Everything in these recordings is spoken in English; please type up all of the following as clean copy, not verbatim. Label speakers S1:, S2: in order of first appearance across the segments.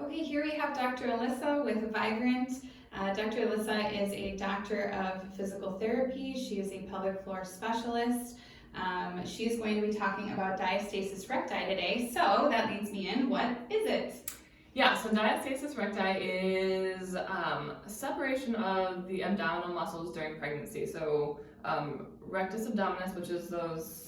S1: Okay, here we have Dr. Elissa with Viverant. Dr. Elissa is a doctor of physical therapy. She is a pelvic floor specialist. She's going to be talking about diastasis recti today. So that leads me in. What is it?
S2: Yeah, so diastasis recti is separation of the abdominal muscles during pregnancy. So rectus abdominis, which is those,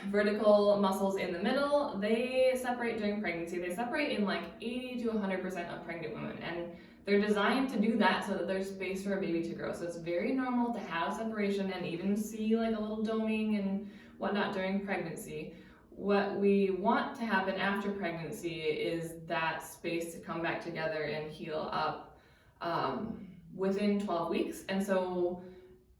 S2: vertical muscles in the middle, they separate during pregnancy. They separate in like 80 to 100% of pregnant women, and they're designed to do that so that there's space for a baby to grow. So it's very normal to have separation and even see like a little doming and whatnot during pregnancy. What we want to happen after pregnancy is that space to come back together and heal up within 12 weeks. And so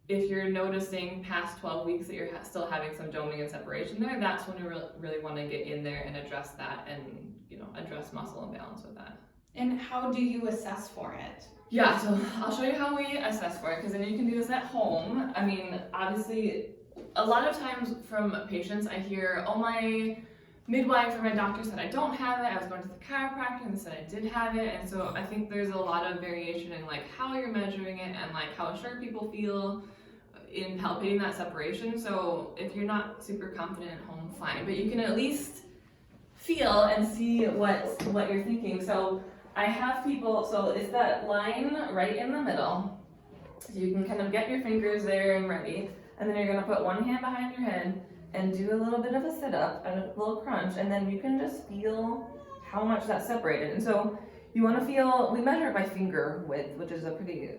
S2: if you're noticing past 12 weeks that you're still having some doming and separation there, that's when you really want to get in there and address that and, address muscle imbalance with that.
S1: And how do you assess for it?
S2: Yeah, so I'll show you how we assess for it, because then you can do this at home. I mean, obviously, a lot of times from patients I hear, oh, my midwife or my doctor said I don't have it, I was going to the chiropractor and they said I did have it. And so I think there's a lot of variation in like how you're measuring it and like how sure people feel in palpating that separation. So if you're not super confident at home, fine, but you can at least feel and see what you're thinking. So I have people, so it's that line right in the middle. So you can kind of get your fingers there and ready. And then you're gonna put one hand behind your head and do a little bit of a sit-up and a little crunch, and then you can just feel how much that's separated. And so you wanna feel, we measure it by finger width, which is a pretty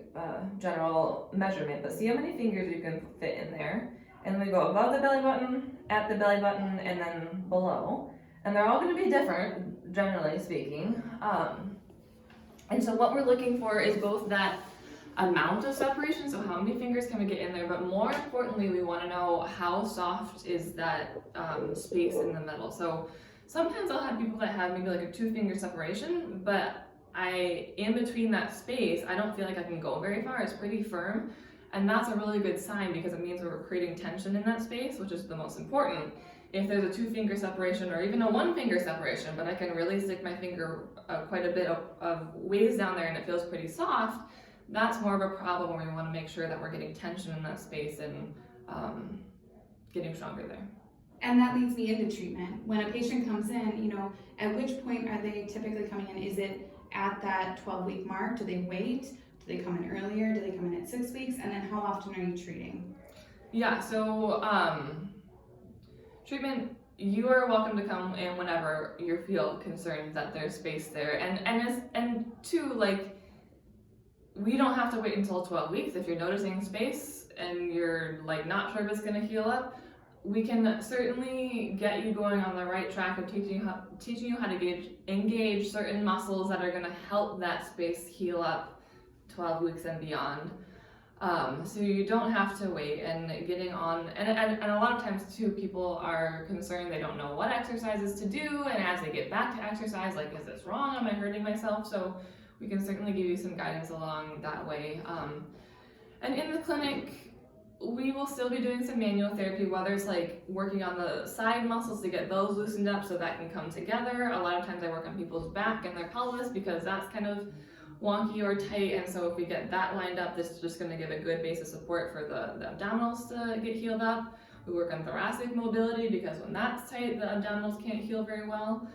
S2: general measurement, but see how many fingers you can fit in there. And then we go above the belly button, at the belly button, and then below. And they're all gonna be different, generally speaking. And so what we're looking for is both that amount of separation, so how many fingers can we get in there, but more importantly, we want to know how soft is that space in the middle. So sometimes I'll have people that have maybe like a 2-finger separation, but in between that space, I don't feel like I can go very far. It's pretty firm, and that's a really good sign because it means we're creating tension in that space, which is the most important. If there's a 2-finger separation or even a 1-finger separation, but I can really stick my finger quite a bit of ways down there and it feels pretty soft, that's more of a problem where we want to make sure that we're getting tension in that space and getting stronger there.
S1: And that leads me into treatment. When a patient comes in, at which point are they typically coming in? Is it at that 12-week mark? Do they wait? Do they come in earlier? Do they come in at 6 weeks? And then how often are you treating?
S2: Yeah, so treatment, you are welcome to come in whenever you feel concerned that there's space there. And two, like, we don't have to wait until 12 weeks. If you're noticing space and you're like not sure if it's going to heal up, we can certainly get you going on the right track of teaching you how to engage certain muscles that are going to help that space heal up 12 weeks and beyond. So you don't have to wait, and getting on, and a lot of times too, people are concerned they don't know what exercises to do, and as they get back to exercise, like, is this wrong? Am I hurting myself? So we can certainly give you some guidance along that way. And in the clinic, we will still be doing some manual therapy, whether it's like working on the side muscles to get those loosened up so that can come together. A lot of times I work on people's back and their pelvis because that's kind of wonky or tight, and so if we get that lined up, this is just going to give a good base of support for the abdominals to get healed up. We work on thoracic mobility because when that's tight, the abdominals can't heal very well.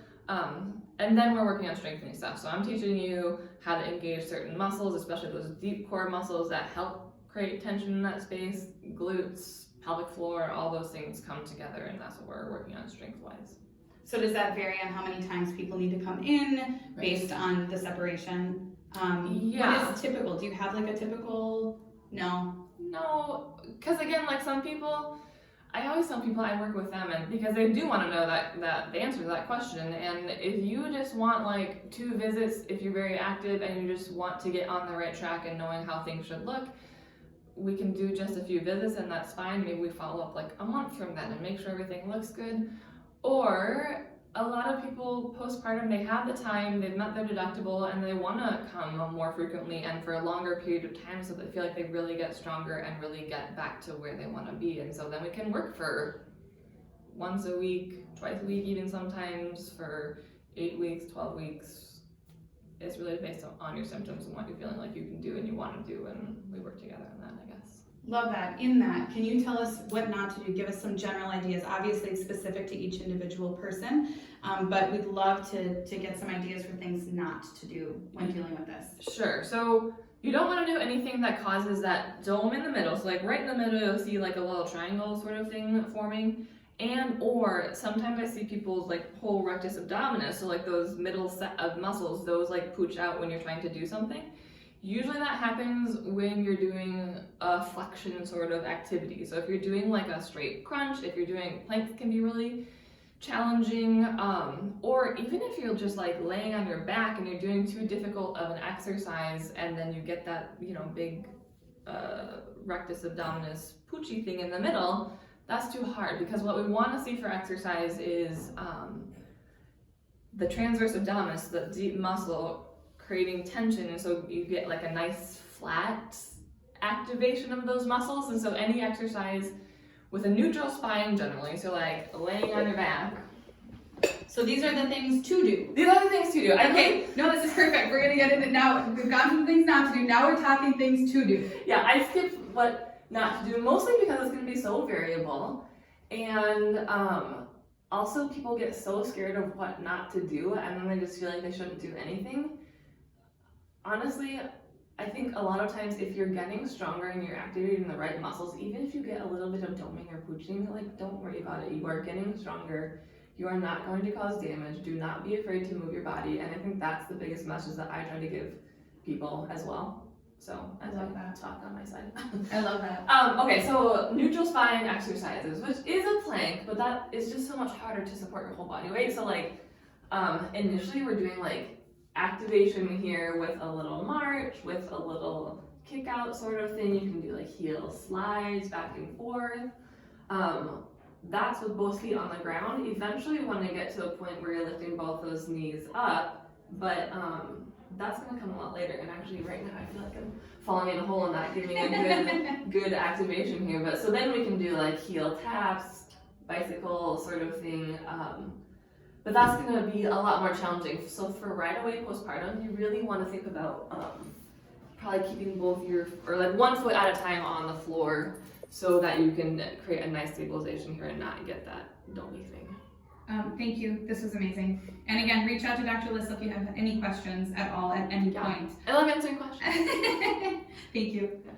S2: And then we're working on strengthening stuff. So I'm teaching you how to engage certain muscles, especially those deep core muscles that help create tension in that space, glutes, pelvic floor, all those things come together, and that's what we're working on strength-wise.
S1: So does that vary on how many times people need to come in based on the separation?
S2: Yeah.
S1: What is typical? Do you have like a typical? No,
S2: because again, like some people, I always tell people I work with them, and because they do want to know that the answer to that question. And if you just want like 2 visits, if you're very active and you just want to get on the right track and knowing how things should look, we can do just a few visits and that's fine. Maybe we follow up like a month from then and make sure everything looks good. Or a lot of people postpartum, they have the time, they've met their deductible, and they want to come more frequently and for a longer period of time so they feel like they really get stronger and really get back to where they want to be. And so then we can work for once a week, twice a week, even sometimes for 8 weeks, 12 weeks. It's really based on your symptoms and what you're feeling like you can do and you want to do, and we work together on that, I guess.
S1: Love that. In that, can you tell us what not to do? Give us some general ideas. Obviously, it's specific to each individual person, but we'd love to get some ideas for things not to do when dealing with this.
S2: Sure. So you don't want to do anything that causes that dome in the middle. So like right in the middle, you'll see like a little triangle sort of thing forming. And or sometimes I see people's like whole rectus abdominis, so like those middle set of muscles, those like pooch out when you're trying to do something. Usually that happens when you're doing a flexion sort of activity. So if you're doing like a straight crunch, if you're doing planks can be really challenging, or even if you're just like laying on your back and you're doing too difficult of an exercise and then you get that, you know, big rectus abdominis poochy thing in the middle, that's too hard, because what we want to see for exercise is the transverse abdominis, the deep muscle, creating tension, and so you get like a nice flat activation of those muscles. And so any exercise with a neutral spine generally, so like laying on your back.
S1: So these are the things to do.
S2: These are the things to do.
S1: Okay, no, this is perfect. We're gonna get into it now. We've gone through the things not to do. Now we're talking things to do.
S2: Yeah, I skipped what not to do, mostly because it's going to be so variable, and also people get so scared of what not to do, and then they just feel like they shouldn't do anything. Honestly, I think a lot of times if you're getting stronger and you're activating the right muscles, even if you get a little bit of doming or pooching, like don't worry about it. You are getting stronger. You are not going to cause damage. Do not be afraid to move your body, and I think that's the biggest message that I try to give people as well. So as I talk on my side.
S1: I love that.
S2: Okay, so neutral spine exercises, which is a plank, but that is just so much harder to support your whole body weight. So like initially we're doing like activation here with a little march, with a little kick out sort of thing. You can do like heel slides back and forth. That's with both feet on the ground. Eventually you want to get to a point where you're lifting both those knees up, but that's going to come a lot later. And actually right now I feel like I'm falling in a hole and not giving a good activation here. But so then we can do like heel taps, bicycle sort of thing. But that's going to be a lot more challenging. So for right away postpartum, you really want to think about probably keeping both or like one foot at a time on the floor, so that you can create a nice stabilization here and not get that domey thing.
S1: Thank you. This was amazing. And again, reach out to Dr. Elissa if you have any questions at all at any point.
S2: I love answering questions.
S1: Thank you.
S2: Yeah.